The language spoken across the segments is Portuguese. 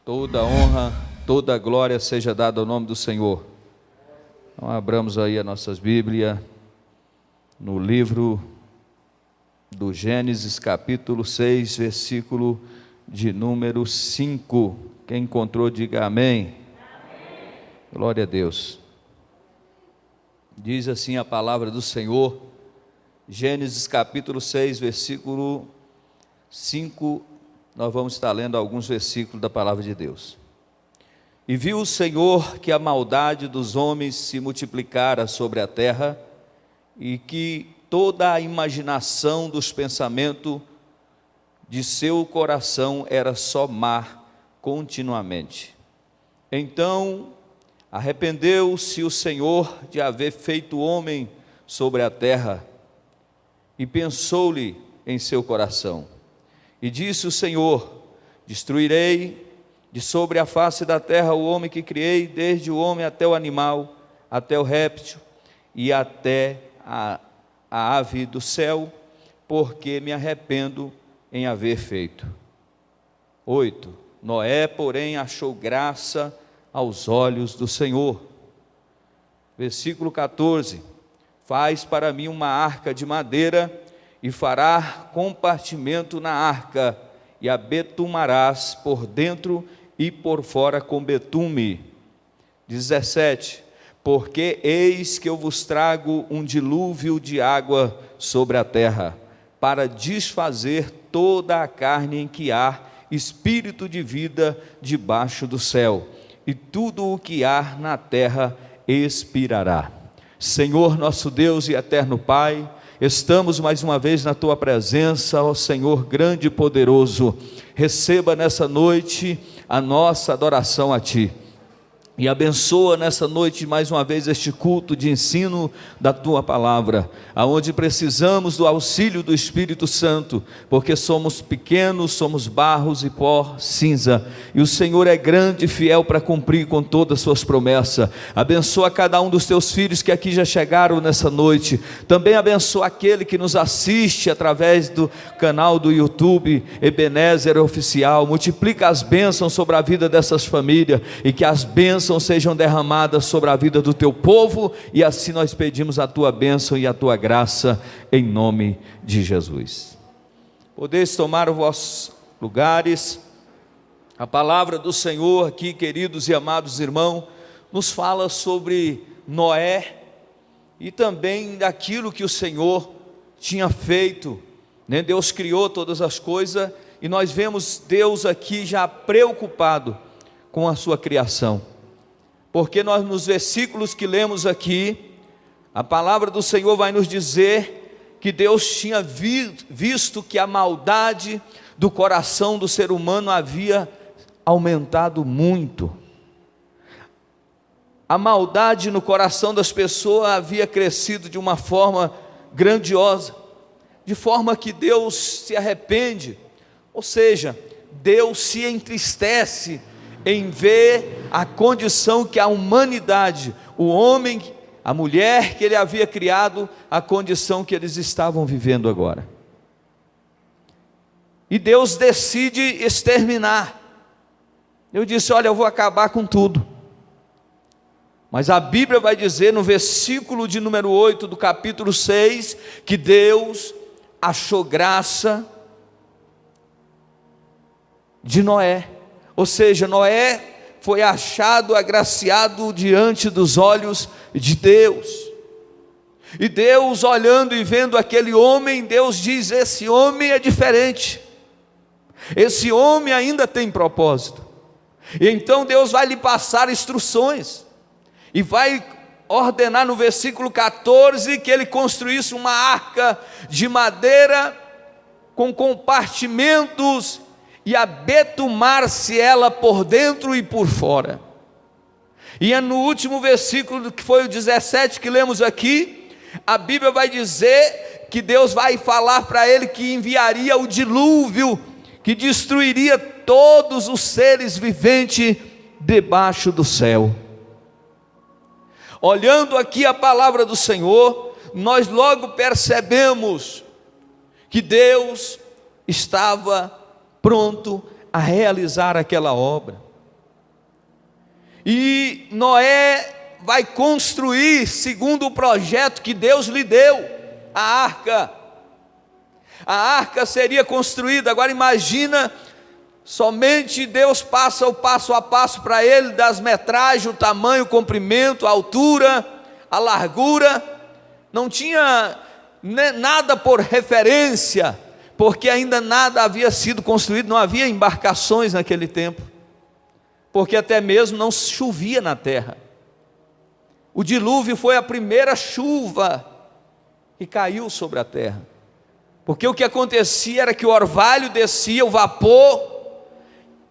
Toda honra, toda glória seja dada ao nome do Senhor. Então abramos aí as nossas Bíblias no livro do Gênesis capítulo 6, versículo de número 5. Quem encontrou diga amém. Amém. Glória a Deus. Diz assim a palavra do Senhor, Gênesis capítulo 6, versículo 5. Nós vamos estar lendo alguns versículos da palavra de Deus. E viu o Senhor que a maldade dos homens se multiplicara sobre a terra, e que toda a imaginação dos pensamentos de seu coração era só má continuamente. Então arrependeu-se o Senhor de haver feito o homem sobre a terra, e pensou-lhe em seu coração. E disse o Senhor: destruirei de sobre a face da terra o homem que criei, desde o homem até o animal, até o réptil e até a ave do céu, porque me arrependo em haver feito. 8. Noé, porém, achou graça aos olhos do Senhor. Versículo 14. Faz para mim uma arca de madeira, e fará compartimento na arca, e a betumarás por dentro e por fora com betume. 17. Porque eis que eu vos trago um dilúvio de água sobre a terra, para desfazer toda a carne em que há espírito de vida debaixo do céu, e tudo o que há na terra expirará. Senhor nosso Deus e eterno Pai, estamos mais uma vez na Tua presença, ó Senhor grande e poderoso. Receba nessa noite a nossa adoração a Ti, e abençoa nessa noite mais uma vez este culto de ensino da Tua palavra, aonde precisamos do auxílio do Espírito Santo, porque somos pequenos, somos barros e pó cinza, e o Senhor é grande e fiel para cumprir com todas as suas promessas. Abençoa cada um dos Teus filhos que aqui já chegaram nessa noite. Também abençoa aquele que nos assiste através do canal do YouTube Ebenezer Oficial. Multiplica as bênçãos sobre a vida dessas famílias, e que as bênçãos sejam derramadas sobre a vida do Teu povo, e assim nós pedimos a Tua bênção e a Tua graça, em nome de Jesus. Podeis tomar os vossos lugares. A palavra do Senhor aqui, queridos e amados irmãos, nos fala sobre Noé, e também daquilo que o Senhor tinha feito, né? Deus criou todas as coisas, e nós vemos Deus aqui já preocupado com a sua criação, porque nós, nos versículos que lemos aqui, a palavra do Senhor vai nos dizer que Deus tinha visto que a maldade do coração do ser humano havia aumentado muito. A maldade no coração das pessoas havia crescido de uma forma grandiosa, de forma que Deus se arrepende, ou seja, Deus se entristece em ver a condição que a humanidade, o homem, a mulher que Ele havia criado, a condição que eles estavam vivendo agora. E Deus decide exterminar. Eu disse: olha, eu vou acabar com tudo. Mas a Bíblia vai dizer no versículo de número 8 do capítulo 6, que Deus achou graça de Noé. Ou seja, Noé foi achado, agraciado diante dos olhos de Deus. E Deus, olhando e vendo aquele homem, Deus diz: esse homem é diferente, esse homem ainda tem propósito. E então Deus vai lhe passar instruções, e vai ordenar no versículo 14, que ele construísse uma arca de madeira, com compartimentos, e a betumar-se ela por dentro e por fora. E é no último versículo, que foi o 17 que lemos aqui, a Bíblia vai dizer que Deus vai falar para ele que enviaria o dilúvio, que destruiria todos os seres viventes debaixo do céu. Olhando aqui a palavra do Senhor, nós logo percebemos que Deus estava pronto a realizar aquela obra. E Noé vai construir segundo o projeto que Deus lhe deu, a arca. A arca seria construída. Agora imagina, somente Deus passa o passo a passo para ele, das metragens, o tamanho, o comprimento, a altura, a largura. Não tinha nada por referência, porque ainda nada havia sido construído, não havia embarcações naquele tempo, porque até mesmo não chovia na terra. O dilúvio foi a primeira chuva que caiu sobre a terra, porque o que acontecia era que o orvalho descia, o vapor,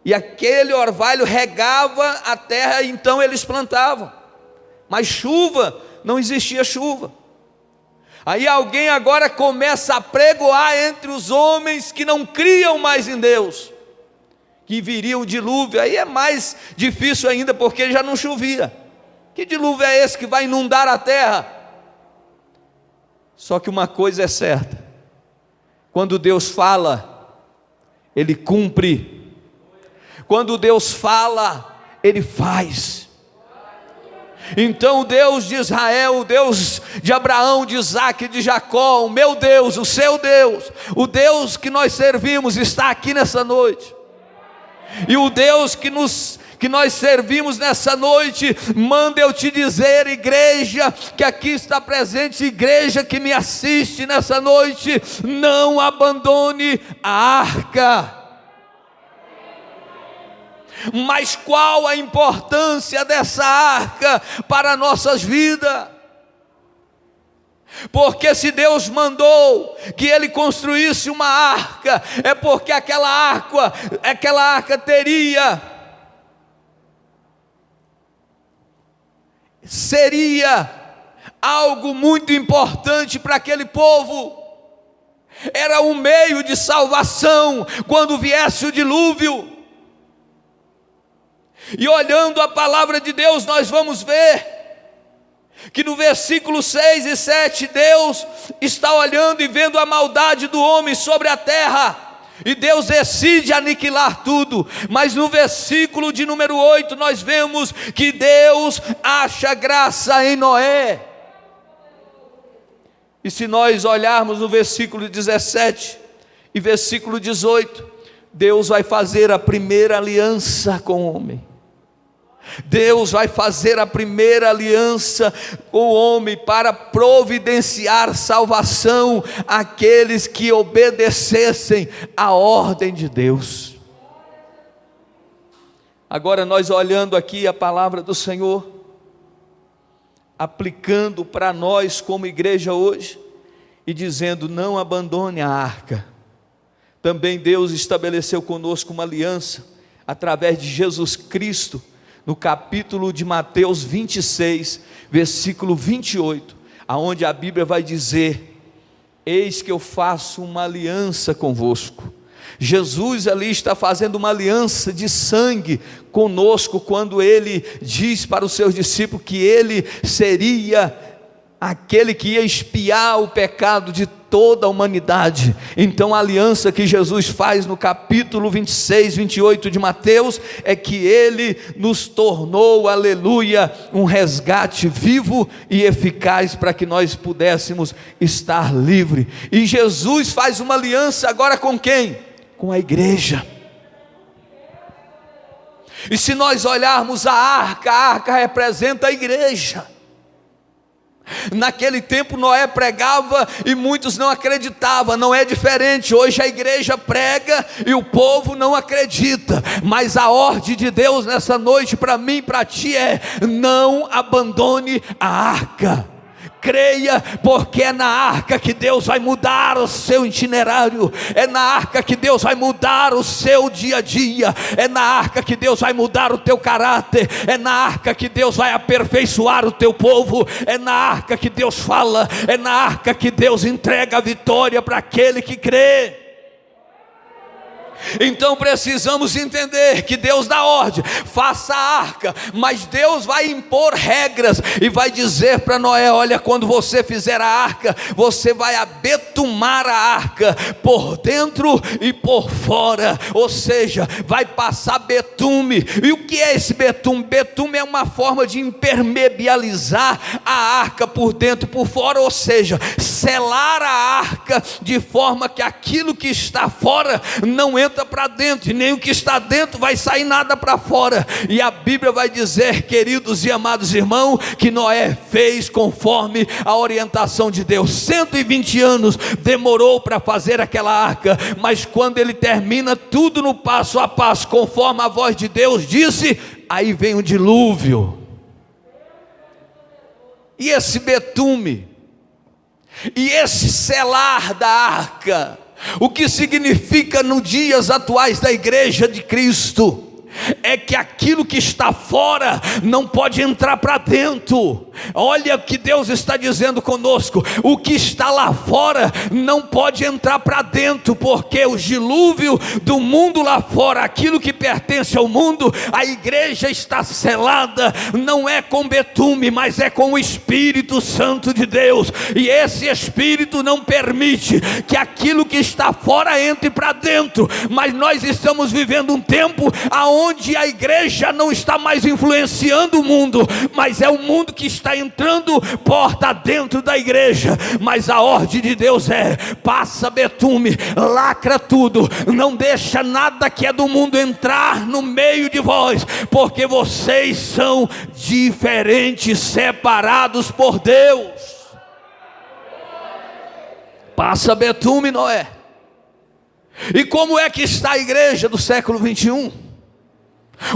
e aquele orvalho regava a terra, e então eles plantavam, mas chuva, não existia chuva. Aí alguém agora começa a pregoar entre os homens que não criam mais em Deus, que viria o dilúvio. Aí é mais difícil ainda, porque já não chovia. Que dilúvio é esse que vai inundar a terra? Só que uma coisa é certa: quando Deus fala, Ele cumpre. Quando Deus fala, Ele faz. Então o Deus de Israel, o Deus de Abraão, de Isaque, de Jacó, o meu Deus, o seu Deus, o Deus que nós servimos está aqui nessa noite. E o Deus que nós servimos nessa noite, manda eu te dizer, igreja que aqui está presente, igreja que me assiste nessa noite, não abandone a arca. Mas qual a importância dessa arca para as nossas vidas? Porque se Deus mandou que Ele construísse uma arca, é porque aquela arca seria algo muito importante para aquele povo. Era um meio de salvação quando viesse o dilúvio. E olhando a palavra de Deus, nós vamos ver que no versículo 6 e 7, Deus está olhando e vendo a maldade do homem sobre a terra, e Deus decide aniquilar tudo. Mas no versículo de número 8, nós vemos que Deus acha graça em Noé. E se nós olharmos no versículo 17 e versículo 18, Deus vai fazer a primeira aliança com o homem. Deus vai fazer a primeira aliança com o homem para providenciar salvação àqueles que obedecessem à ordem de Deus. Agora nós olhando aqui a palavra do Senhor, aplicando para nós como igreja hoje, e dizendo: não abandone a arca. Também Deus estabeleceu conosco uma aliança, através de Jesus Cristo, no capítulo de Mateus 26, versículo 28, aonde a Bíblia vai dizer: eis que eu faço uma aliança convosco. Jesus ali está fazendo uma aliança de sangue conosco, quando Ele diz para os seus discípulos que Ele seria aquele que ia expiar o pecado de toda a humanidade. Então a aliança que Jesus faz no capítulo 26, 28 de Mateus, é que Ele nos tornou, aleluia, um resgate vivo e eficaz, para que nós pudéssemos estar livres. E Jesus faz uma aliança agora com quem? Com a igreja. E se nós olharmos a arca representa a igreja. Naquele tempo Noé pregava e muitos não acreditavam. Não é diferente, hoje a igreja prega e o povo não acredita. Mas a ordem de Deus nessa noite para mim e para ti é: não abandone a arca. Creia, porque é na arca que Deus vai mudar o seu itinerário, é na arca que Deus vai mudar o seu dia a dia, é na arca que Deus vai mudar o teu caráter, é na arca que Deus vai aperfeiçoar o teu povo, é na arca que Deus fala, é na arca que Deus entrega a vitória para aquele que crê. Então precisamos entender que Deus dá ordem, faça a arca, mas Deus vai impor regras e vai dizer para Noé: olha, quando você fizer a arca, você vai abetumar a arca por dentro e por fora, ou seja, vai passar betume. E o que é esse betume? Betume é uma forma de impermeabilizar a arca por dentro e por fora, ou seja, selar a arca de forma que aquilo que está fora não entra para dentro, e nem o que está dentro vai sair nada para fora. E a Bíblia vai dizer, queridos e amados irmãos, que Noé fez conforme a orientação de Deus. 120 anos demorou para fazer aquela arca, mas quando ele termina tudo no passo a passo, conforme a voz de Deus disse, aí vem o dilúvio. E esse betume, e esse selar da arca, o que significa nos dias atuais da igreja de Cristo, é que aquilo que está fora não pode entrar para dentro. Olha o que Deus está dizendo conosco: o que está lá fora não pode entrar para dentro, porque o dilúvio do mundo lá fora, aquilo que pertence ao mundo, a igreja está selada, não é com betume, mas é com o Espírito Santo de Deus, e esse Espírito não permite que aquilo que está fora entre para dentro. Mas nós estamos vivendo um tempo onde a igreja não está mais influenciando o mundo, mas é o mundo que está entrando porta dentro da igreja. Mas a ordem de Deus é: passa betume, lacra tudo, não deixa nada que é do mundo entrar no meio de vós, porque vocês são diferentes, separados por Deus. Passa betume, Noé. E como é que está a igreja do século 21?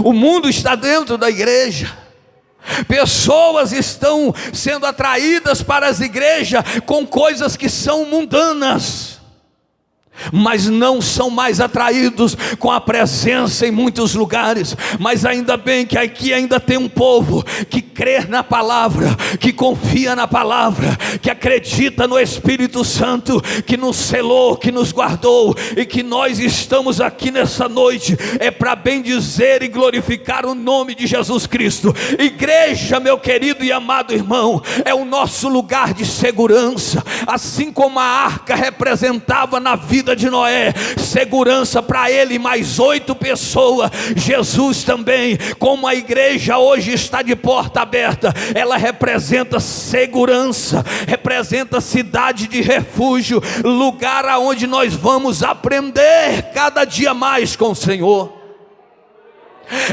O mundo está dentro da igreja. Pessoas estão sendo atraídas para as igrejas com coisas que são mundanas, mas não são mais atraídos com a presença em muitos lugares. Mas ainda bem que aqui ainda tem um povo que crê na palavra, que confia na palavra, que acredita no Espírito Santo, que nos selou, que nos guardou, e que nós estamos aqui nessa noite é para bendizer e glorificar o nome de Jesus Cristo. Igreja, meu querido e amado irmão, é o nosso lugar de segurança. Assim como a arca representava na vida de Noé segurança para ele e mais 8 pessoas, Jesus também, como a igreja hoje está de porta aberta, ela representa segurança, representa cidade de refúgio, lugar aonde nós vamos aprender cada dia mais com o Senhor.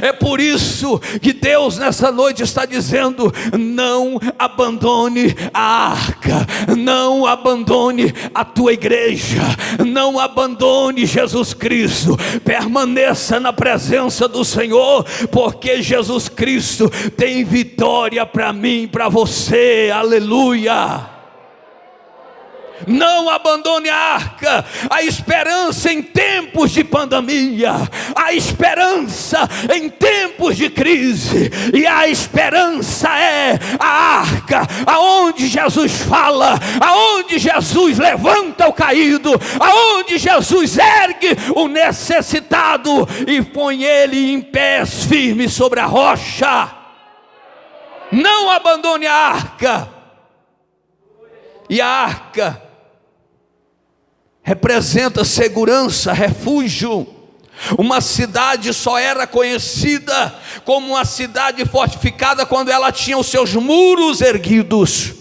É por isso que Deus nessa noite está dizendo: não abandone a arca, não abandone a tua igreja, não abandone Jesus Cristo, permaneça na presença do Senhor, porque Jesus Cristo tem vitória para mim e para você. Aleluia! Não abandone a arca, a esperança em tempos de pandemia, a esperança em tempos de crise, e a esperança é a arca, aonde Jesus fala, aonde Jesus levanta o caído, aonde Jesus ergue o necessitado e põe ele em pés firmes sobre a rocha. Não abandone a arca. E a arca representa segurança, refúgio. Uma cidade só era conhecida como uma cidade fortificada quando ela tinha os seus muros erguidos.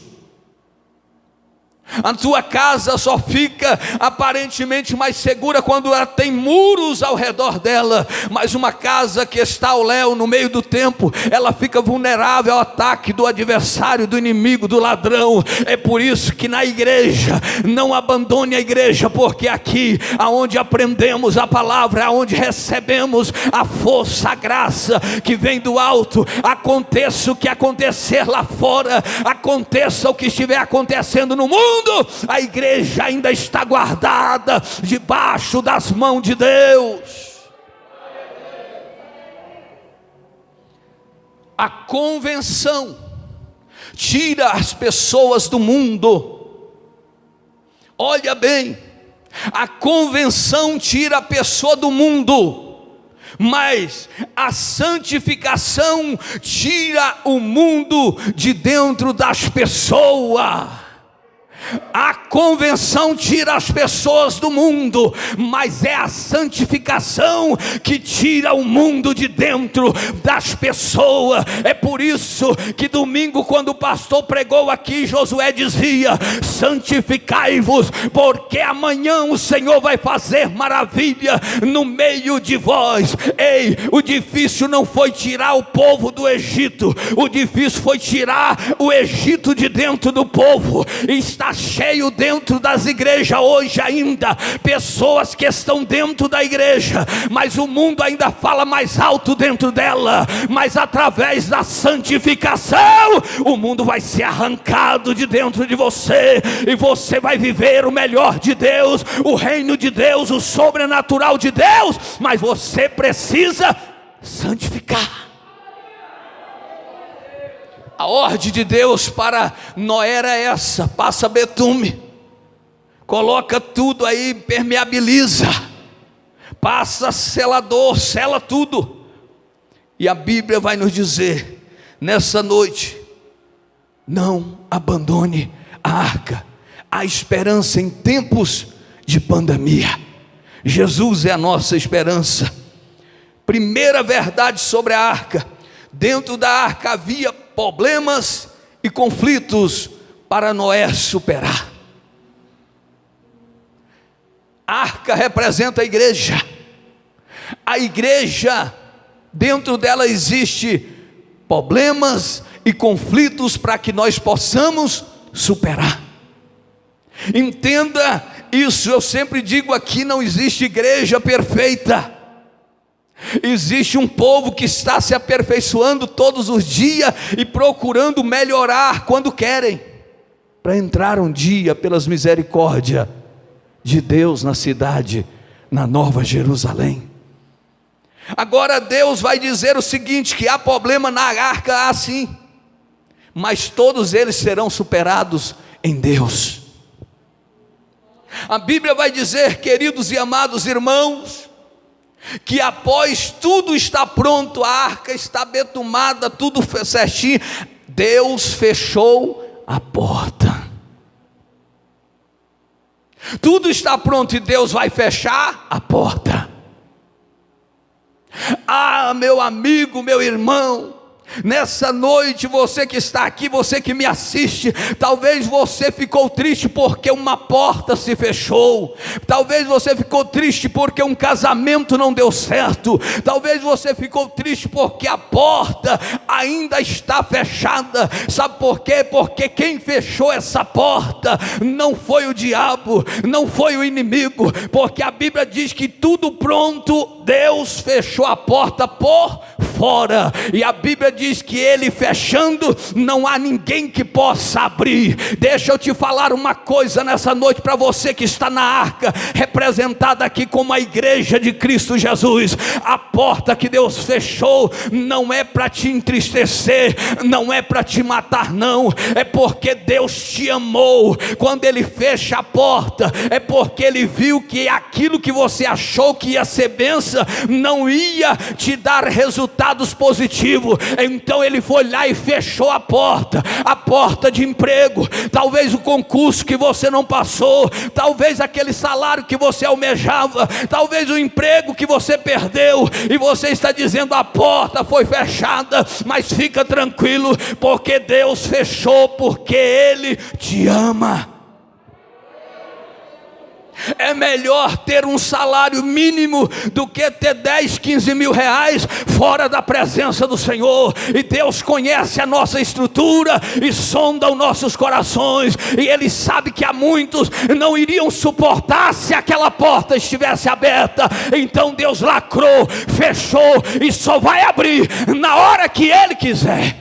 A tua casa só fica aparentemente mais segura quando ela tem muros ao redor dela. Mas uma casa que está ao léu no meio do tempo, ela fica vulnerável ao ataque do adversário, do inimigo, do ladrão. É por isso que na igreja, não abandone a igreja, porque aqui aonde aprendemos a palavra, aonde recebemos a força, a graça que vem do alto. Aconteça o que acontecer lá fora, aconteça o que estiver acontecendo no mundo, a igreja ainda está guardada debaixo das mãos de Deus. A convenção tira as pessoas do mundo. Olha bem, A convenção tira a pessoa do mundo, mas a santificação tira o mundo de dentro das pessoas. A convenção tira as pessoas do mundo, mas é a santificação que tira o mundo de dentro das pessoas. É por isso que domingo, quando o pastor pregou aqui, Josué dizia: santificai-vos, porque amanhã o Senhor vai fazer maravilha no meio de vós. Ei, o difícil não foi tirar o povo do Egito, o difícil foi tirar o Egito de dentro do povo. Está cheio dentro das igrejas hoje ainda, pessoas que estão dentro da igreja, mas o mundo ainda fala mais alto dentro dela. Mas através da santificação, o mundo vai ser arrancado de dentro de você, e você vai viver o melhor de Deus, o reino de Deus, o sobrenatural de Deus. Mas você precisa santificar. A ordem de Deus para Noé era essa: passa betume, coloca tudo aí, permeabiliza, passa selador, sela tudo. E a Bíblia vai nos dizer nessa noite: não abandone a arca. Há esperança em tempos de pandemia. Jesus é a nossa esperança. Primeira verdade sobre a arca: dentro da arca havia problemas e conflitos para Noé superar. A arca representa a igreja. A igreja, dentro dela existe problemas e conflitos para que nós possamos superar. Entenda isso, eu sempre digo aqui: não existe igreja perfeita. Existe um povo que está se aperfeiçoando todos os dias e procurando melhorar quando querem, para entrar um dia pelas misericórdias de Deus na cidade, na Nova Jerusalém. Agora Deus vai dizer o seguinte: que há problema na arca, sim, mas todos eles serão superados em Deus. A Bíblia vai dizer, queridos e amados irmãos, que após tudo estar pronto, a arca está betumada, tudo certinho, Deus fechou a porta. Tudo está pronto e Deus vai fechar a porta. Ah, meu amigo, meu irmão, nessa noite, você que está aqui, você que me assiste, talvez você ficou triste porque uma porta se fechou, talvez você ficou triste porque um casamento não deu certo, talvez você ficou triste porque a porta ainda está fechada. Sabe por quê? Porque quem fechou essa porta não foi o diabo, não foi o inimigo, porque a Bíblia diz que tudo pronto, Deus fechou a porta por fora, e a Bíblia diz que ele fechando, não há ninguém que possa abrir. Deixa eu te falar uma coisa nessa noite para você que está na arca, representada aqui como a igreja de Cristo Jesus. A porta que Deus fechou não é para te entristecer, não é para te matar, não, é porque Deus te amou. Quando ele fecha a porta, é porque ele viu que aquilo que você achou que ia ser bênção, não ia te dar resultados positivos. Então ele foi lá e fechou a porta de emprego. Talvez o concurso que você não passou, talvez aquele salário que você almejava, talvez o emprego que você perdeu, e você está dizendo: a porta foi fechada. Mas fica tranquilo, porque Deus fechou, porque Ele te ama. É melhor ter um salário mínimo do que ter 10, 15 mil reais fora da presença do Senhor. E Deus conhece a nossa estrutura e sonda os nossos corações, e Ele sabe que há muitos não iriam suportar se aquela porta estivesse aberta. Então Deus lacrou, fechou, e só vai abrir na hora que Ele quiser.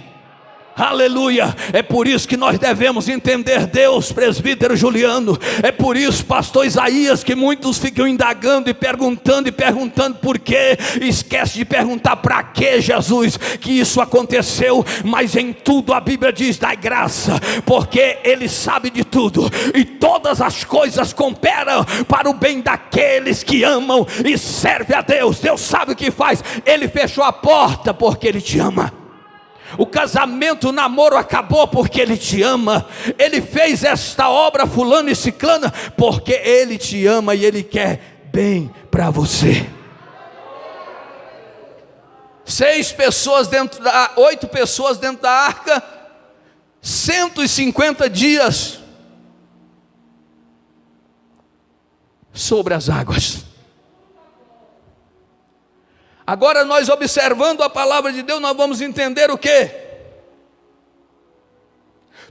Aleluia, é por isso que nós devemos entender Deus, presbítero Juliano. É por isso, pastor Isaías, que muitos ficam indagando e perguntando por quê. Esquece de perguntar para que Jesus que isso aconteceu. Mas em tudo a Bíblia diz: dai graça, porque Ele sabe de tudo, e todas as coisas cooperam para o bem daqueles que amam e servem a Deus. Deus sabe o que faz. Ele fechou a porta porque Ele te ama. O casamento, o namoro acabou porque Ele te ama. Ele fez esta obra, fulano e ciclana, porque Ele te ama e Ele quer bem para você. 8 pessoas dentro da arca, 150 dias sobre as águas. Agora nós, observando a palavra de Deus, nós vamos entender o quê?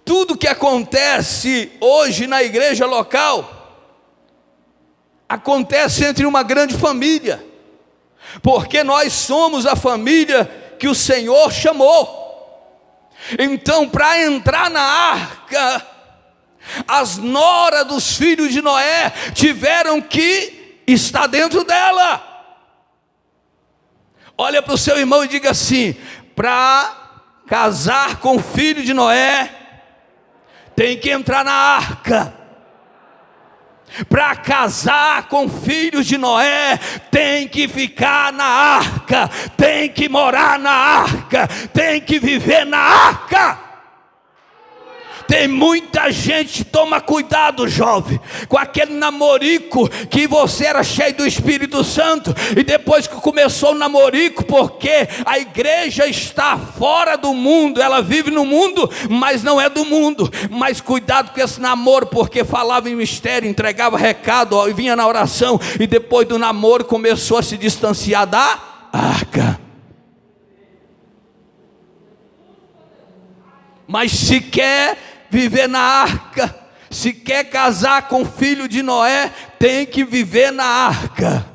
Tudo que acontece hoje na igreja local acontece entre uma grande família, porque nós somos a família que o Senhor chamou. Então, para entrar na arca, as noras dos filhos de Noé tiveram que estar dentro dela. Olha para o seu irmão e diga assim: para casar com o filho de Noé, tem que entrar na arca. Para casar com filhos de Noé, tem que ficar na arca, tem que morar na arca, tem que viver na arca. Tem muita gente, toma cuidado, jovem, com aquele namorico que você era cheio do Espírito Santo, e depois que começou o namorico, porque a igreja está fora do mundo, ela vive no mundo, mas não é do mundo. Mas cuidado com esse namoro, porque falava em mistério, entregava recado, e vinha na oração, e depois do namoro começou a se distanciar da arca. Mas se quer viver na arca, se quer casar com o filho de Noé, tem que viver na arca.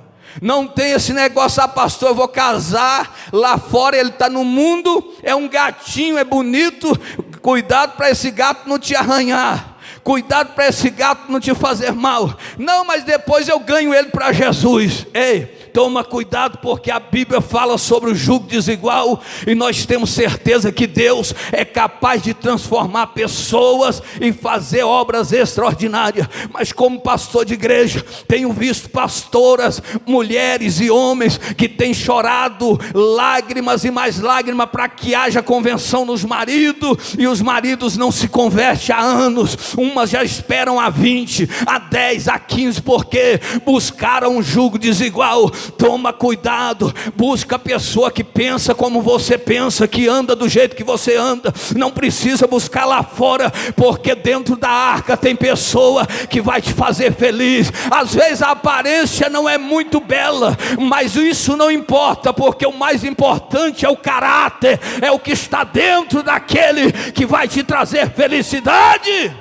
Não tem esse negócio: pastor, eu vou casar lá fora, ele está no mundo, é um gatinho, é bonito, cuidado para esse gato não te arranhar, cuidado para esse gato não te fazer mal. Não, mas depois eu ganho ele para Jesus. Ei, toma cuidado, porque a Bíblia fala sobre o jugo desigual, e nós temos certeza que Deus é capaz de transformar pessoas e fazer obras extraordinárias. Mas como pastor de igreja, tenho visto pastoras, mulheres e homens que têm chorado lágrimas e mais lágrimas para que haja convenção nos maridos, e os maridos não se convertem há anos. Umas já esperam há 20, há 10, há 15, porque buscaram um jugo desigual. Toma cuidado, busca a pessoa que pensa como você pensa, que anda do jeito que você anda. Não precisa buscar lá fora, porque dentro da arca tem pessoa que vai te fazer feliz. Às vezes a aparência não é muito bela, mas isso não importa, porque o mais importante é o caráter, é o que está dentro daquele que vai te trazer felicidade.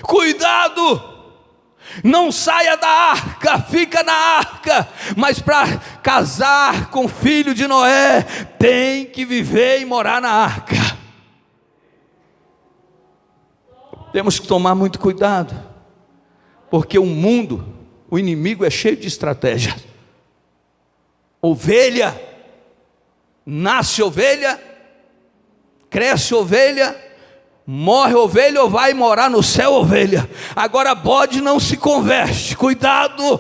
Cuidado, não saia da arca, fica na arca. Mas para casar com o filho de Noé, tem que viver e morar na arca. Temos que tomar muito cuidado, porque o mundo, o inimigo é cheio de estratégia. Ovelha, nasce ovelha, cresce ovelha, morre ovelha ou vai morar no céu ovelha. Agora bode não se converte, cuidado,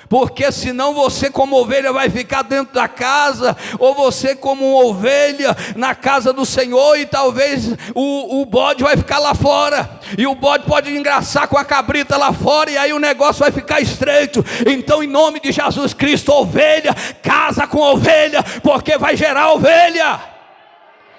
porque senão você como ovelha vai ficar dentro da casa, ou você como uma ovelha na casa do Senhor, e talvez o bode vai ficar lá fora, e o bode pode engraçar com a cabrita lá fora, e aí o negócio vai ficar estreito. Então, em nome de Jesus Cristo, ovelha, casa com ovelha, porque vai gerar ovelha.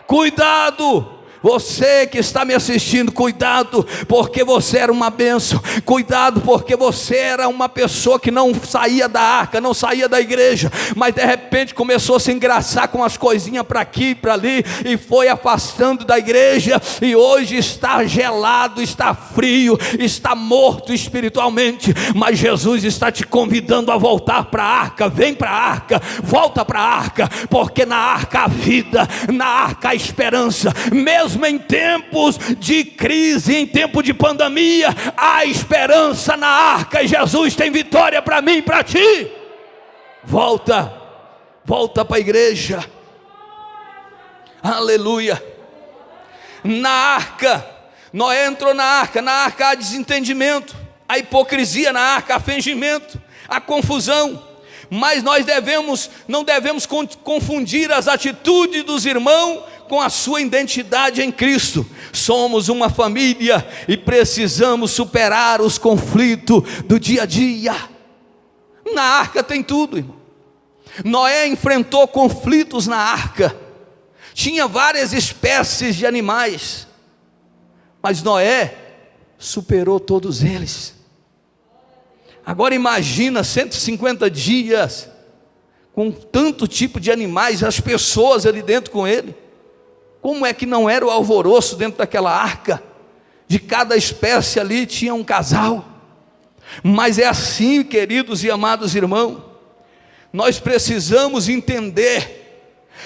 Cuidado, Você que está me assistindo, cuidado, porque você era uma bênção. Cuidado, porque você era uma pessoa que não saía da arca, não saía da igreja, mas de repente começou a se engraçar com as coisinhas para aqui e para ali, e foi afastando da igreja, e hoje está gelado, está frio, está morto espiritualmente. Mas Jesus está te convidando a voltar para a arca. Vem para a arca, volta para a arca, porque na arca há vida, na arca há esperança. Mesmo em tempos de crise, em tempo de pandemia, há esperança na arca, e Jesus tem vitória para mim e para ti. Volta para a igreja. Aleluia. Na arca, Noé entrou na arca há desentendimento, há hipocrisia na arca, há fingimento, há confusão. Mas nós não devemos confundir as atitudes dos irmãos com a sua identidade em Cristo. Somos uma família e precisamos superar os conflitos do dia a dia. Na arca tem tudo, irmão. Noé enfrentou conflitos na arca. Tinha várias espécies de animais, mas Noé superou todos eles. Agora imagina 150 dias com tanto tipo de animais, as pessoas ali dentro com ele. Como é que não era o alvoroço dentro daquela arca? De cada espécie ali tinha um casal. Mas é assim, queridos e amados irmãos, nós precisamos entender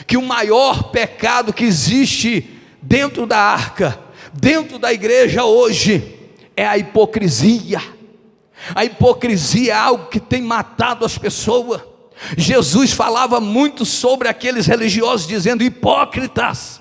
que o maior pecado que existe dentro da arca, dentro da igreja hoje, é a hipocrisia. A hipocrisia é algo que tem matado as pessoas. Jesus falava muito sobre aqueles religiosos, dizendo: hipócritas.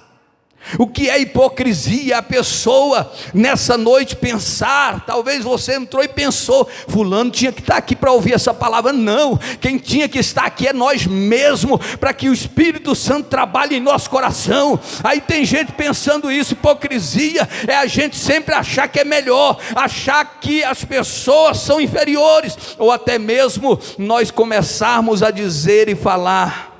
O que é hipocrisia? A pessoa nessa noite pensar, talvez você entrou e pensou, fulano tinha que estar aqui para ouvir essa palavra. Não, quem tinha que estar aqui é nós mesmos, para que o Espírito Santo trabalhe em nosso coração. Aí tem gente pensando isso. Hipocrisia é a gente sempre achar que é melhor, achar que as pessoas são inferiores, ou até mesmo nós começarmos a dizer e falar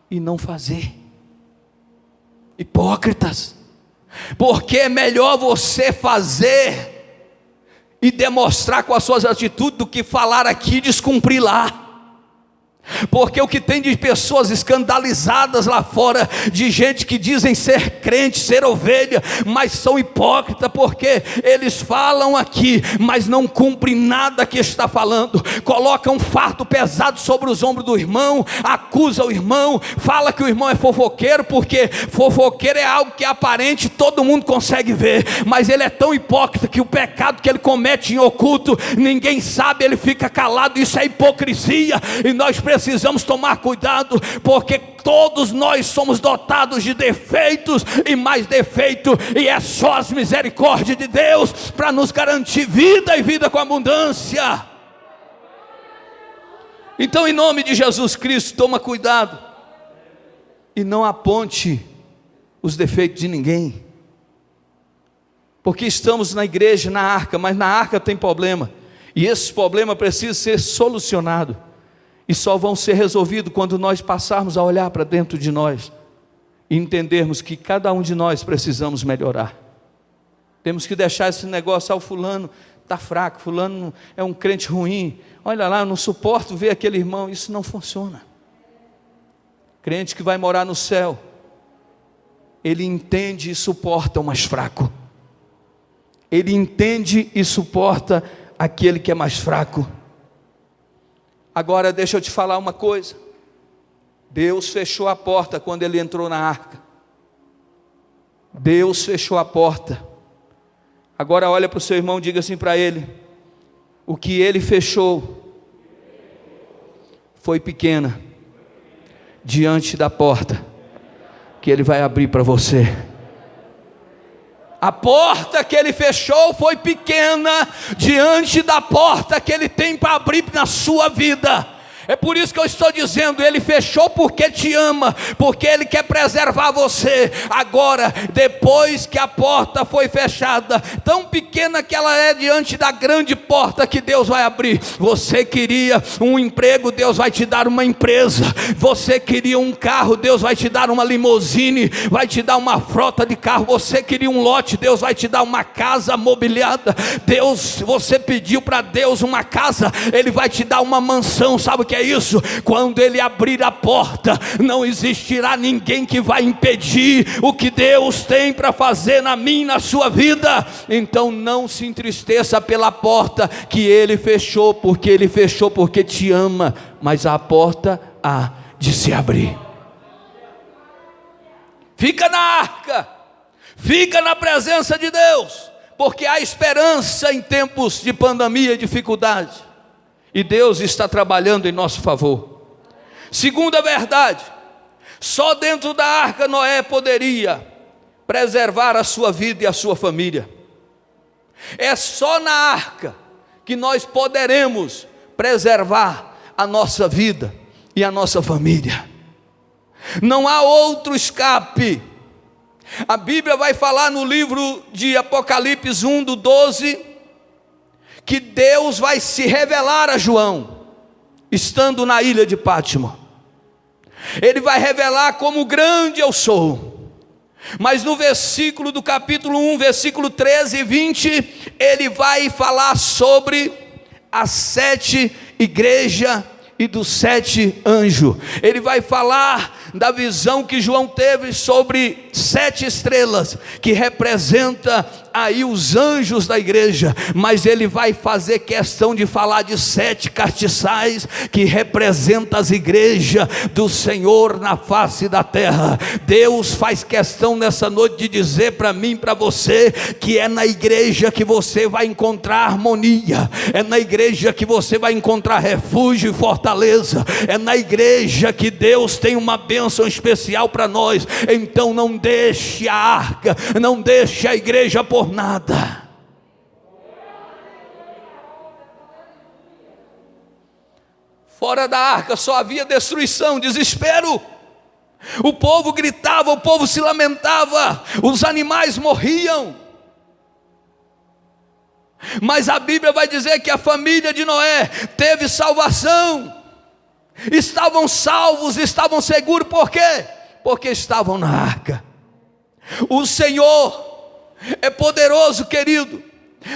e não fazer. Hipócritas. Porque é melhor você fazer e demonstrar com as suas atitudes do que falar aqui e descumprir lá. Porque o que tem de pessoas escandalizadas lá fora, de gente que dizem ser crente, ser ovelha, mas são hipócritas, porque eles falam aqui, mas não cumprem nada que está falando. Coloca um fardo pesado sobre os ombros do irmão, acusa o irmão, fala que o irmão é fofoqueiro, porque fofoqueiro é algo que é aparente, todo mundo consegue ver, mas ele é tão hipócrita que o pecado que ele comete em oculto, ninguém sabe, ele fica calado. Isso é hipocrisia, e nós precisamos tomar cuidado, porque todos nós somos dotados de defeitos e mais defeito, e é só as misericórdias de Deus para nos garantir vida e vida com abundância. Então, em nome de Jesus Cristo, toma cuidado e não aponte os defeitos de ninguém, porque estamos na igreja, na arca, mas na arca tem problema, e esses problemas precisam ser solucionados. E só vão ser resolvidos quando nós passarmos a olhar para dentro de nós e entendermos que cada um de nós precisamos melhorar. Temos que deixar esse negócio: o fulano está fraco, fulano é um crente ruim, olha lá, eu não suporto ver aquele irmão. Isso não funciona. Crente que vai morar no céu, ele entende e suporta o mais fraco. Ele entende e suporta aquele que é mais fraco. Agora deixa eu te falar uma coisa. Deus fechou a porta quando ele entrou na arca. Deus fechou a porta. Agora olha para o seu irmão e diga assim para ele: o que ele fechou foi pequena diante da porta que ele vai abrir para você. A porta que ele fechou foi pequena diante da porta que ele tem para abrir na sua vida. É por isso que eu estou dizendo, Ele fechou porque te ama, porque Ele quer preservar você. Agora, depois que a porta foi fechada, tão pequena que ela é diante da grande porta que Deus vai abrir. Você queria um emprego, Deus vai te dar uma empresa. Você queria um carro, Deus vai te dar uma limusine, vai te dar uma frota de carro. Você queria um lote, Deus vai te dar uma casa mobiliada. Você pediu para Deus uma casa, Ele vai te dar uma mansão. Sabe o que é isso? Quando Ele abrir a porta, não existirá ninguém que vai impedir o que Deus tem para fazer na minha e na sua vida. Então não se entristeça pela porta que Ele fechou, porque Ele fechou porque te ama, mas a porta há de se abrir. Fica na arca, fica na presença de Deus, porque há esperança em tempos de pandemia e dificuldade, e Deus está trabalhando em nosso favor. Segunda verdade, só dentro da arca Noé poderia preservar a sua vida e a sua família. É só na arca que nós poderemos preservar a nossa vida e a nossa família. Não há outro escape. A Bíblia vai falar no livro de Apocalipse 1:12, que Deus vai se revelar a João, estando na ilha de Pátmos. Ele vai revelar como grande eu sou. Mas no versículo do capítulo 1, versículo 13 e 20, ele vai falar sobre as 7 igrejas e dos 7 anjos. Ele vai falar da visão que João teve sobre 7 estrelas, que representa aí os anjos da igreja, mas ele vai fazer questão de falar de 7 castiçais, que representa as igrejas do Senhor na face da terra. Deus faz questão nessa noite de dizer para mim e para você, que é na igreja que você vai encontrar harmonia, é na igreja que você vai encontrar refúgio e fortaleza, é na igreja que Deus tem uma bênção especial para nós. Então não deixe a arca, não deixe a igreja por nada. Fora da arca só havia destruição, desespero. O povo gritava, o povo se lamentava, os animais morriam. Mas a Bíblia vai dizer que a família de Noé teve salvação. Estavam salvos, estavam seguros. Por quê? Porque estavam na arca. O Senhor é poderoso, querido.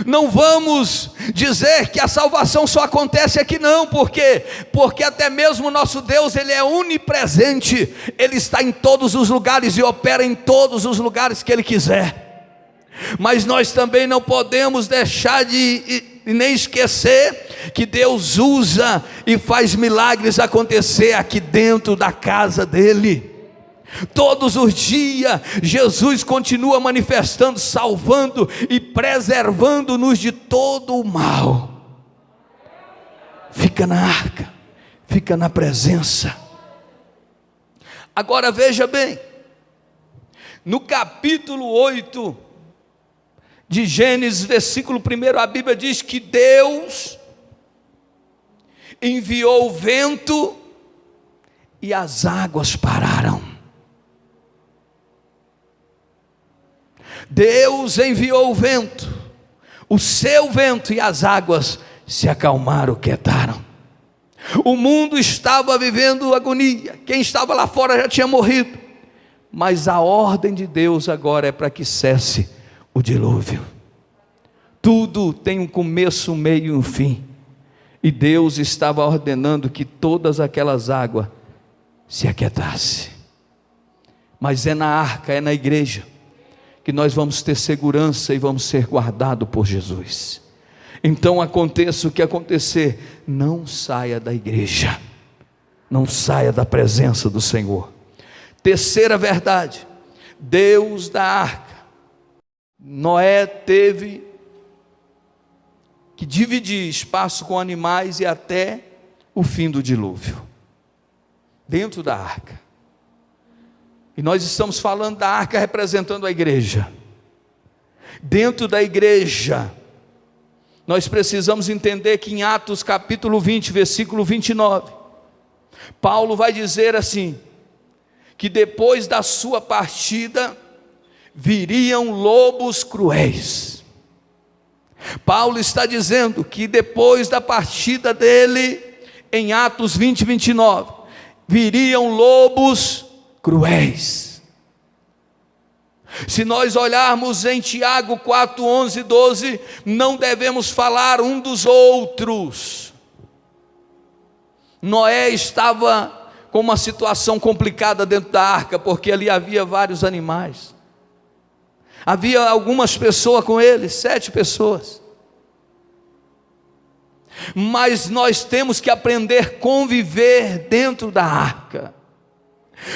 Não vamos dizer que a salvação só acontece aqui, não. Por quê? Porque até mesmo o nosso Deus, Ele é onipresente. Ele está em todos os lugares e opera em todos os lugares que Ele quiser. Mas nós também não podemos deixar de nem esquecer que Deus usa e faz milagres acontecer aqui dentro da casa dEle. Todos os dias Jesus continua manifestando, salvando e preservando-nos de todo o mal. Fica na arca, fica na presença. Agora veja bem, no capítulo 8 de Gênesis, versículo 1, a Bíblia diz que Deus enviou o vento e as águas pararam. Deus enviou o vento, o seu vento, e as águas se acalmaram, quietaram. O mundo estava vivendo agonia, quem estava lá fora já tinha morrido, mas a ordem de Deus agora é para que cesse o dilúvio. Tudo tem um começo, um meio e um fim, e Deus estava ordenando que todas aquelas águas se aquietassem. Mas é na arca, é na igreja, que nós vamos ter segurança e vamos ser guardados por Jesus. Então aconteça o que acontecer, não saia da igreja, não saia da presença do Senhor. Terceira verdade, Deus da arca. Noé teve que dividir espaço com animais e até o fim do dilúvio, dentro da arca. E nós estamos falando da arca representando a igreja. Dentro da igreja, nós precisamos entender que em Atos capítulo 20, versículo 29, Paulo vai dizer assim, que depois da sua partida, viriam lobos cruéis. Paulo está dizendo que depois da partida dele, em Atos 20, 29, viriam lobos cruéis. Se nós olharmos em Tiago 4, 11 e 12, não devemos falar um dos outros. Noé estava com uma situação complicada dentro da arca, porque ali havia vários animais. Havia algumas pessoas com ele, 7 pessoas. Mas nós temos que aprender a conviver dentro da arca,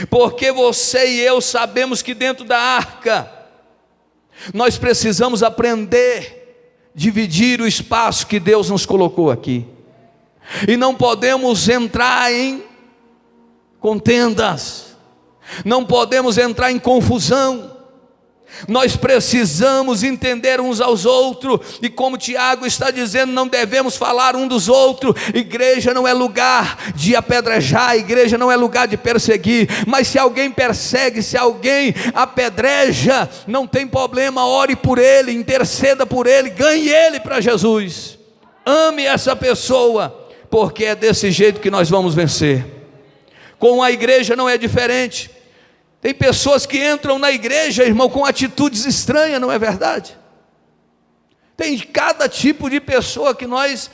porque você e eu sabemos que dentro da arca, nós precisamos aprender a dividir o espaço que Deus nos colocou aqui, e não podemos entrar em contendas, não podemos entrar em confusão. Nós precisamos entender uns aos outros, e como Tiago está dizendo, não devemos falar um dos outros. Igreja não é lugar de apedrejar, igreja não é lugar de perseguir, mas se alguém persegue, se alguém apedreja, não tem problema, ore por ele, interceda por ele, ganhe ele para Jesus, ame essa pessoa, porque é desse jeito que nós vamos vencer. Com a igreja não é diferente. Tem pessoas que entram na igreja, irmão, com atitudes estranhas, não é verdade? Tem cada tipo de pessoa que nós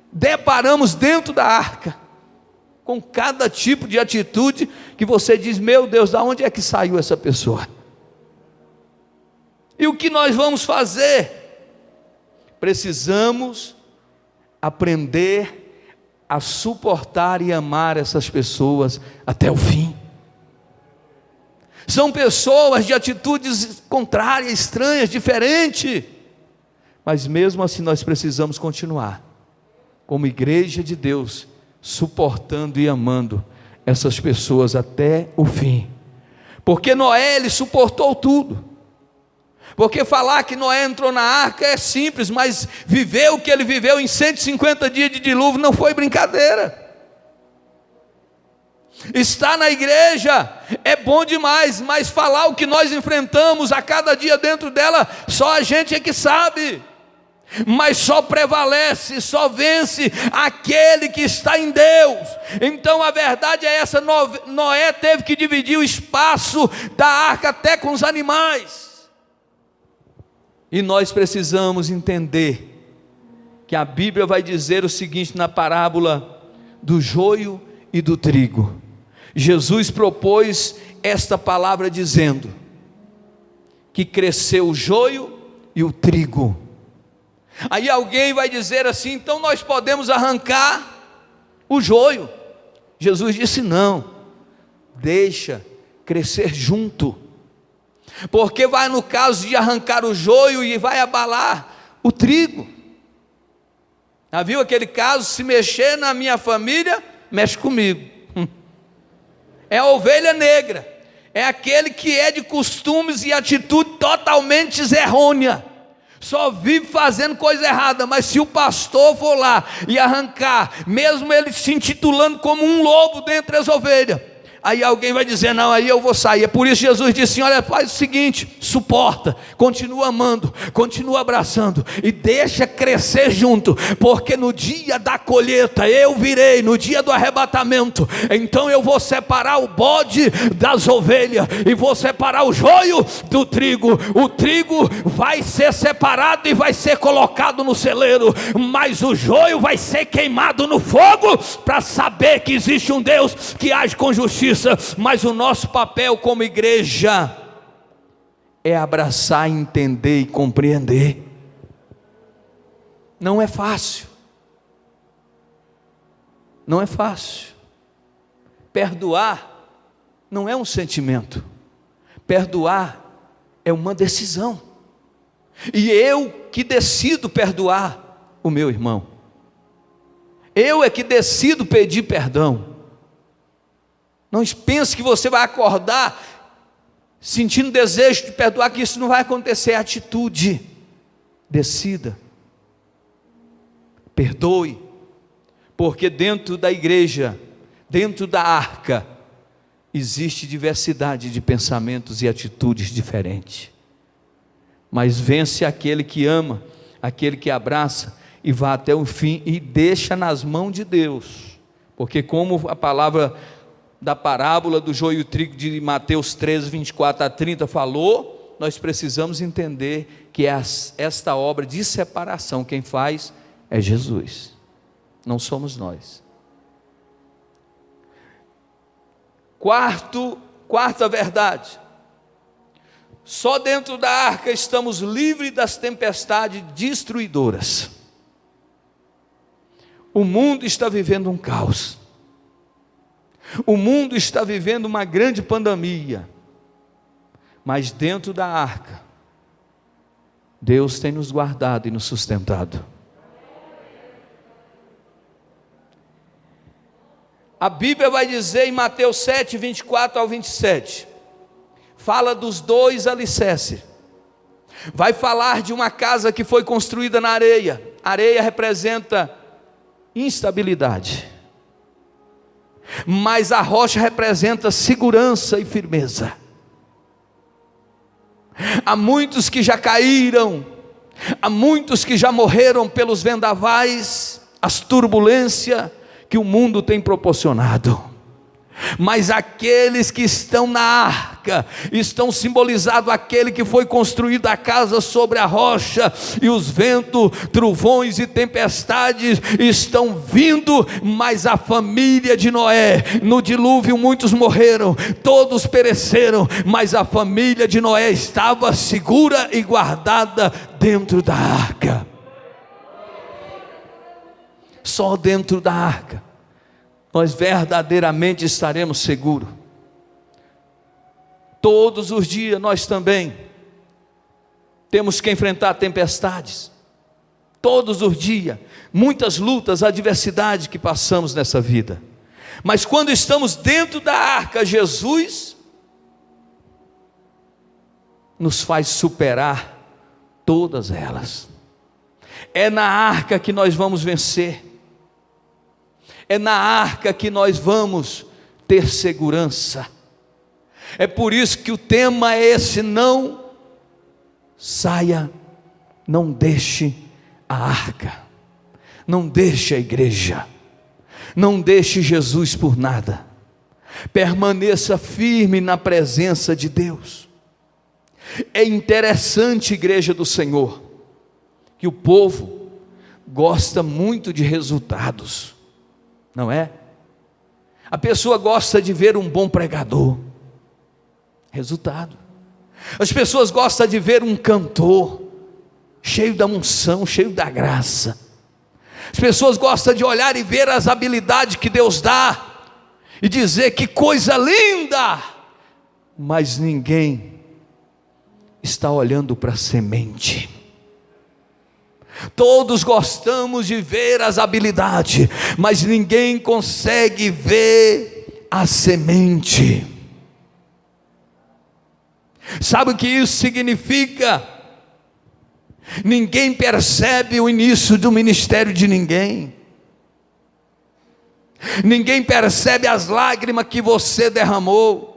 deparamos dentro da arca, com cada tipo de atitude que você diz, meu Deus, de onde é que saiu essa pessoa? E o que nós vamos fazer? Precisamos aprender a suportar e amar essas pessoas até o fim. São pessoas de atitudes contrárias, estranhas, diferentes, mas mesmo assim nós precisamos continuar, como igreja de Deus, suportando e amando essas pessoas até o fim, porque Noé, ele suportou tudo. Porque falar que Noé entrou na arca é simples, mas viver o que ele viveu em 150 dias de dilúvio não foi brincadeira. Estar na igreja é bom demais, mas falar o que nós enfrentamos a cada dia dentro dela, só a gente é que sabe. Mas só prevalece, só vence aquele que está em Deus. Então a verdade é essa, Noé teve que dividir o espaço da arca até com os animais. E nós precisamos entender que a Bíblia vai dizer o seguinte na parábola do joio e do trigo. Jesus propôs esta palavra dizendo que cresceu o joio e o trigo. Aí alguém vai dizer assim, então nós podemos arrancar o joio. Jesus disse não, deixa crescer junto, porque vai no caso de arrancar o joio e vai abalar o trigo. Já viu aquele caso, se mexer na minha família, mexe comigo. É a ovelha negra, é aquele que é de costumes e atitude totalmente errônea, só vive fazendo coisa errada, mas se o pastor for lá e arrancar, mesmo ele se intitulando como um lobo dentre as ovelhas, aí alguém vai dizer, não, aí eu vou sair. É por isso que Jesus disse assim, olha, faz o seguinte, suporta, continua amando, continua abraçando, e deixa crescer junto, porque no dia da colheita, eu virei, no dia do arrebatamento, então eu vou separar o bode das ovelhas, e vou separar o joio do trigo. O trigo vai ser separado e vai ser colocado no celeiro, mas o joio vai ser queimado no fogo, para saber que existe um Deus que age com justiça. Mas o nosso papel como igreja é abraçar, entender e compreender. Não é fácil, não é fácil. Perdoar não é um sentimento, perdoar é uma decisão, e eu que decido perdoar o meu irmão, eu é que decido pedir perdão. Não pense que você vai acordar sentindo desejo de perdoar, que isso não vai acontecer. É atitude. Decida, perdoe, porque dentro da igreja Dentro da arca existe diversidade de pensamentos e atitudes diferentes, mas vence aquele que ama, aquele que abraça e vai até o fim e deixa nas mãos de Deus, porque como a palavra da parábola do joio e o trigo de Mateus 13, 24 a 30 falou, nós precisamos entender que esta obra de separação, quem faz é Jesus, não somos nós. Quarta verdade, só dentro da arca estamos livres das tempestades destruidoras. O mundo está vivendo um caos, o mundo está vivendo uma grande pandemia, mas dentro da arca, Deus tem nos guardado e nos sustentado. A Bíblia vai dizer em Mateus 7, 24 ao 27, fala dos dois alicerces, vai falar de uma casa que foi construída na areia. Areia representa instabilidade, mas a rocha representa segurança e firmeza. Há muitos que já caíram, há muitos que já morreram pelos vendavais, as turbulências que o mundo tem proporcionado, mas aqueles que estão na arca, estão simbolizados aquele que foi construído a casa sobre a rocha, e os ventos, trovões e tempestades estão vindo, mas a família de Noé, no dilúvio muitos morreram, todos pereceram, mas a família de Noé estava segura e guardada dentro da arca. Só dentro da arca nós verdadeiramente estaremos seguros. Todos os dias nós também temos que enfrentar tempestades, todos os dias, muitas lutas, adversidades que passamos nessa vida, mas quando estamos dentro da arca, Jesus nos faz superar todas elas. É na arca que nós vamos vencer, é na arca que nós vamos ter segurança. É por isso que o tema é esse: não saia, não deixe a arca, não deixe a igreja, não deixe Jesus por nada, permaneça firme na presença de Deus. É interessante, igreja do Senhor, que o povo gosta muito de resultados, não é? A pessoa gosta de ver um bom pregador, resultado. As pessoas gostam de ver um cantor cheio da unção, cheio da graça. As pessoas gostam de olhar e ver as habilidades que Deus dá e dizer que coisa linda, mas ninguém está olhando para a semente. Todos gostamos de ver as habilidades, mas ninguém consegue ver a semente. Sabe o que isso significa? Ninguém percebe o início do ministério de ninguém. Ninguém percebe as lágrimas que você derramou.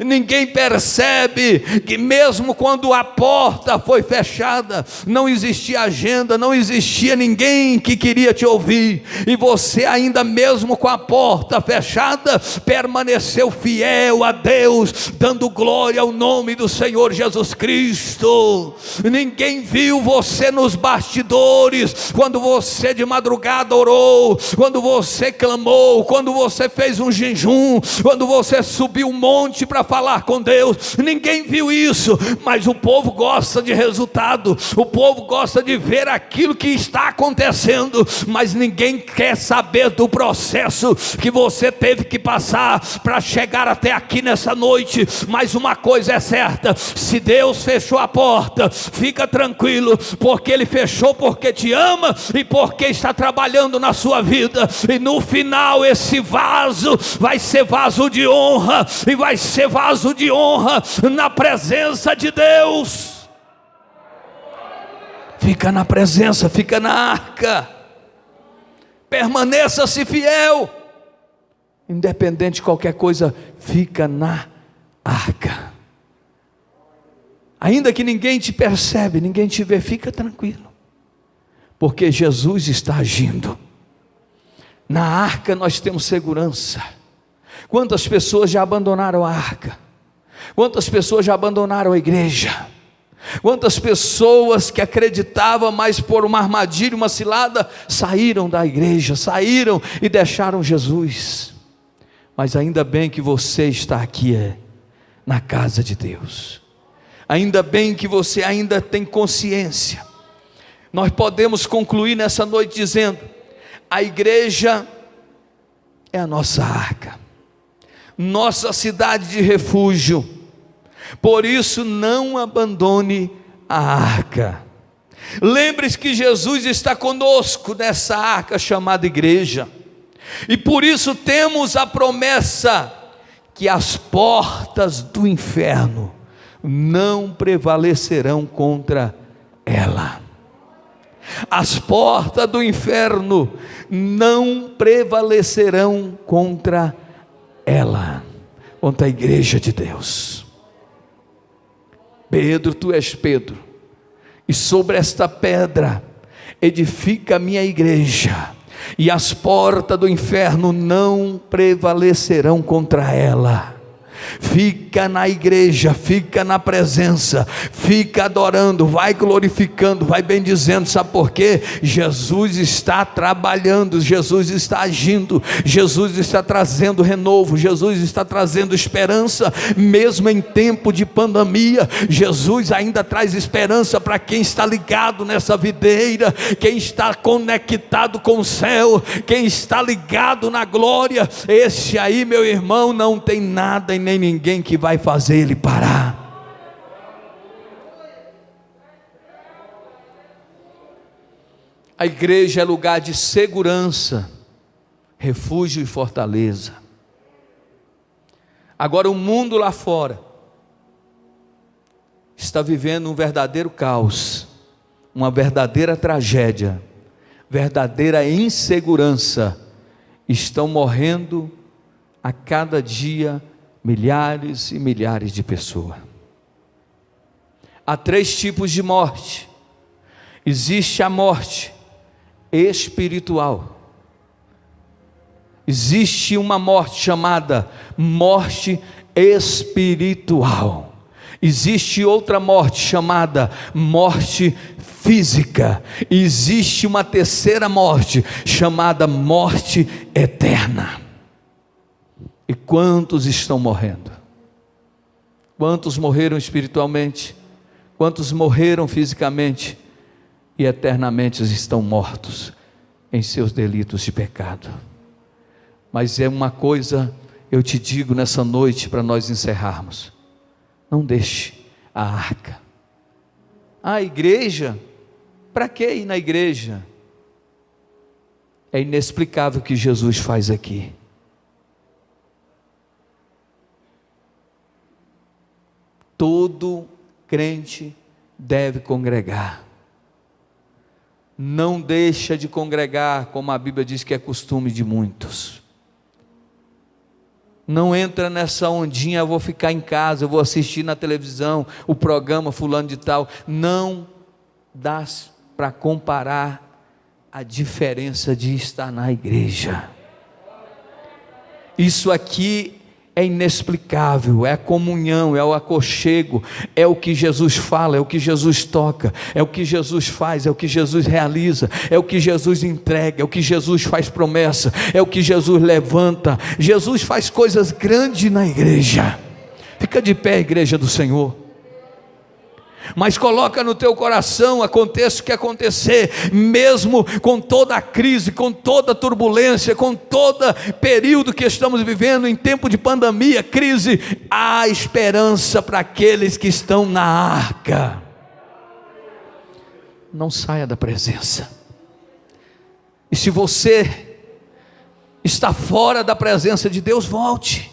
Ninguém percebe que mesmo quando a porta foi fechada, não existia agenda, não existia ninguém que queria te ouvir, e você ainda mesmo com a porta fechada, permaneceu fiel a Deus, dando glória ao nome do Senhor Jesus Cristo. Ninguém viu você nos bastidores, quando você de madrugada orou, quando você clamou, quando você fez um jejum, quando você subiu um monte para falar com Deus. Ninguém viu isso, mas o povo gosta de resultado, o povo gosta de ver aquilo que está acontecendo, mas ninguém quer saber do processo que você teve que passar para chegar até aqui nessa noite. Mas uma coisa é certa: se Deus fechou a porta, fica tranquilo, porque Ele fechou porque te ama e porque está trabalhando na sua vida, e no final esse vaso vai ser vaso de honra, e vai ser vaso de honra na presença de Deus. Fica na presença, fica na arca, permaneça-se fiel. independente de qualquer coisa, fica na arca. Ainda que ninguém te percebe, ninguém te vê, fica tranquilo, porque Jesus está agindo. Na arca nós temos segurança. Quantas pessoas já abandonaram a arca? Quantas pessoas já abandonaram a igreja? Quantas pessoas que acreditavam, mas por uma armadilha, uma cilada, saíram da igreja, saíram e deixaram Jesus. Mas ainda bem que você está aqui, na casa de Deus. Ainda bem que você ainda tem consciência. Nós podemos concluir nessa noite dizendo: a igreja é a nossa arca, nossa cidade de refúgio. Por isso não abandone a arca. Lembre-se que Jesus está conosco nessa arca chamada igreja, e por isso temos a promessa que as portas do inferno não prevalecerão contra ela. As portas do inferno não prevalecerão contra ela, contra a igreja de Deus. Pedro, tu és Pedro, e sobre esta pedra edifica a minha igreja, e as portas do inferno não prevalecerão contra ela. Fica na igreja, fica na presença, fica adorando, vai glorificando, vai bendizendo. Sabe por quê? Jesus está trabalhando, Jesus está agindo, Jesus está trazendo renovo, Jesus está trazendo esperança, mesmo em tempo de pandemia. Jesus ainda traz esperança para quem está ligado nessa videira, quem está conectado com o céu, quem está ligado na glória. Esse aí, meu irmão, não tem nada e nem ninguém que vai fazer ele parar. A igreja é lugar de segurança, refúgio e fortaleza. Agora o mundo lá fora está vivendo um verdadeiro caos, uma verdadeira tragédia, verdadeira insegurança. Estão morrendo a cada dia milhares e milhares de pessoas. Há 3 tipos de morte. Existe a morte espiritual. Existe uma morte chamada morte espiritual. Existe outra morte chamada morte física. Existe uma terceira morte chamada morte eterna. E quantos estão morrendo? Quantos morreram espiritualmente? Quantos morreram fisicamente? E eternamente estão mortos em seus delitos de pecado. Mas é uma coisa, eu te digo nessa noite, para nós encerrarmos: não deixe a arca. A igreja, para que ir na igreja? É inexplicável o que Jesus faz aqui. Todo crente deve congregar. Não deixa de congregar, como a Bíblia diz que é costume de muitos. Não entra nessa ondinha: eu vou ficar em casa, eu vou assistir na televisão o programa fulano de tal. Não dá para comparar a diferença de estar na igreja. Isso aqui é inexplicável, é a comunhão, é o aconchego, é o que Jesus fala, é o que Jesus toca, é o que Jesus faz, é o que Jesus realiza, é o que Jesus entrega, é o que Jesus faz promessa, é o que Jesus levanta. Jesus faz coisas grandes na igreja. Fica de pé, igreja do Senhor. Mas coloca no teu coração, aconteça o que acontecer, mesmo com toda a crise, com toda a turbulência, com todo período que estamos vivendo em tempo de pandemia, crise, há esperança para aqueles que estão na arca. Não saia da presença. E se você está fora da presença de Deus, volte,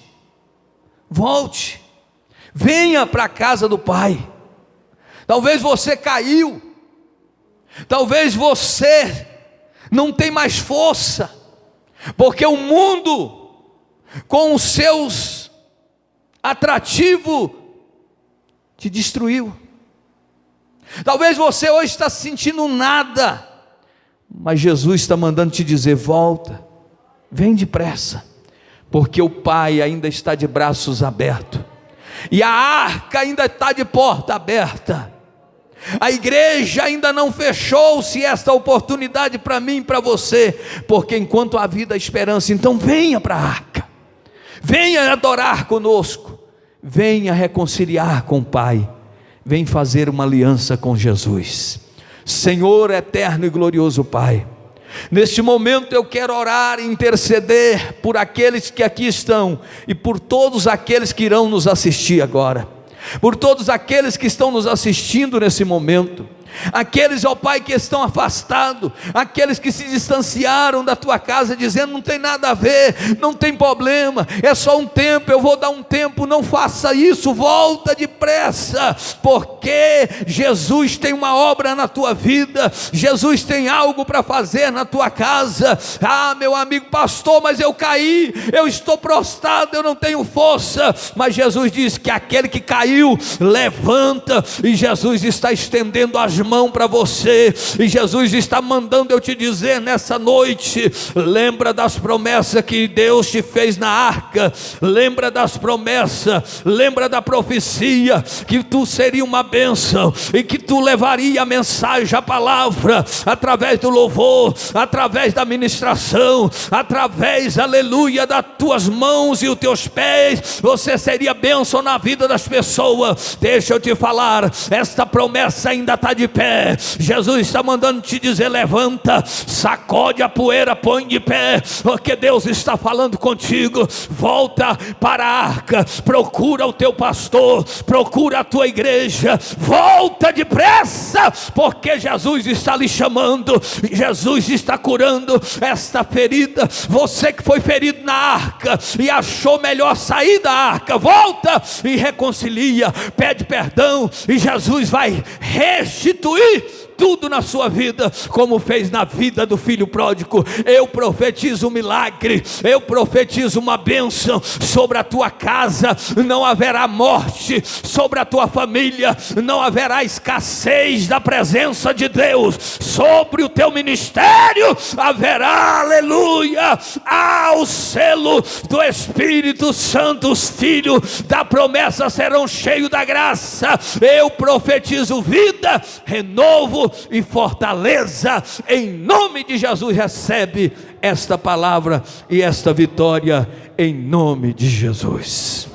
venha para a casa do Pai. Talvez você caiu, talvez você não tem mais força, porque o mundo com os seus atrativos, te destruiu. Talvez você hoje está sentindo nada, mas Jesus está mandando te dizer: volta, vem depressa, porque o Pai ainda está de braços abertos, e a arca ainda está de porta aberta. A igreja ainda não fechou-se esta oportunidade para mim e para você, porque enquanto há vida, há esperança. Então venha para a arca, venha adorar conosco, venha reconciliar com o Pai, vem fazer uma aliança com Jesus. Senhor eterno e glorioso Pai, neste momento eu quero orar e interceder por aqueles que aqui estão e por todos aqueles que irão nos assistir agora, por todos aqueles que estão nos assistindo nesse momento, aqueles, ó Pai, que estão afastados, aqueles que se distanciaram da tua casa, dizendo: não tem nada a ver, não tem problema, é só um tempo, eu vou dar um tempo. Não faça isso, volta depressa, porque Jesus tem uma obra na tua vida, Jesus tem algo para fazer na tua casa. Ah, meu amigo pastor, mas eu caí, eu estou prostrado, eu não tenho força. Mas Jesus diz que aquele que caiu, levanta, e Jesus está estendendo as mãos para você, e Jesus está mandando eu te dizer nessa noite: lembra das promessas que Deus te fez na arca, lembra das promessas, lembra da profecia, que tu seria uma bênção, e que tu levaria a mensagem, a palavra, através do louvor, através da ministração, através, aleluia, das tuas mãos e os teus pés, você seria bênção na vida das pessoas. Deixa eu te falar, esta promessa ainda está de pé. Jesus está mandando te dizer: levanta, sacode a poeira, põe de pé, porque Deus está falando contigo. Volta para a arca, procura o teu pastor, procura a tua igreja, volta depressa, porque Jesus está lhe chamando, Jesus está curando esta ferida. Você que foi ferido na arca e achou melhor sair da arca, volta e reconcilia, pede perdão, e Jesus vai restituir tudo na sua vida, como fez na vida do filho pródigo. Eu profetizo um milagre, eu profetizo uma bênção sobre a tua casa. Não haverá morte sobre a tua família, não haverá escassez da presença de Deus sobre o teu ministério. Haverá, aleluia, o selo do Espírito Santo. Os filhos da promessa serão cheios da graça. Eu profetizo vida, renovo e fortaleza, em nome de Jesus. Recebe esta palavra e esta vitória, em nome de Jesus.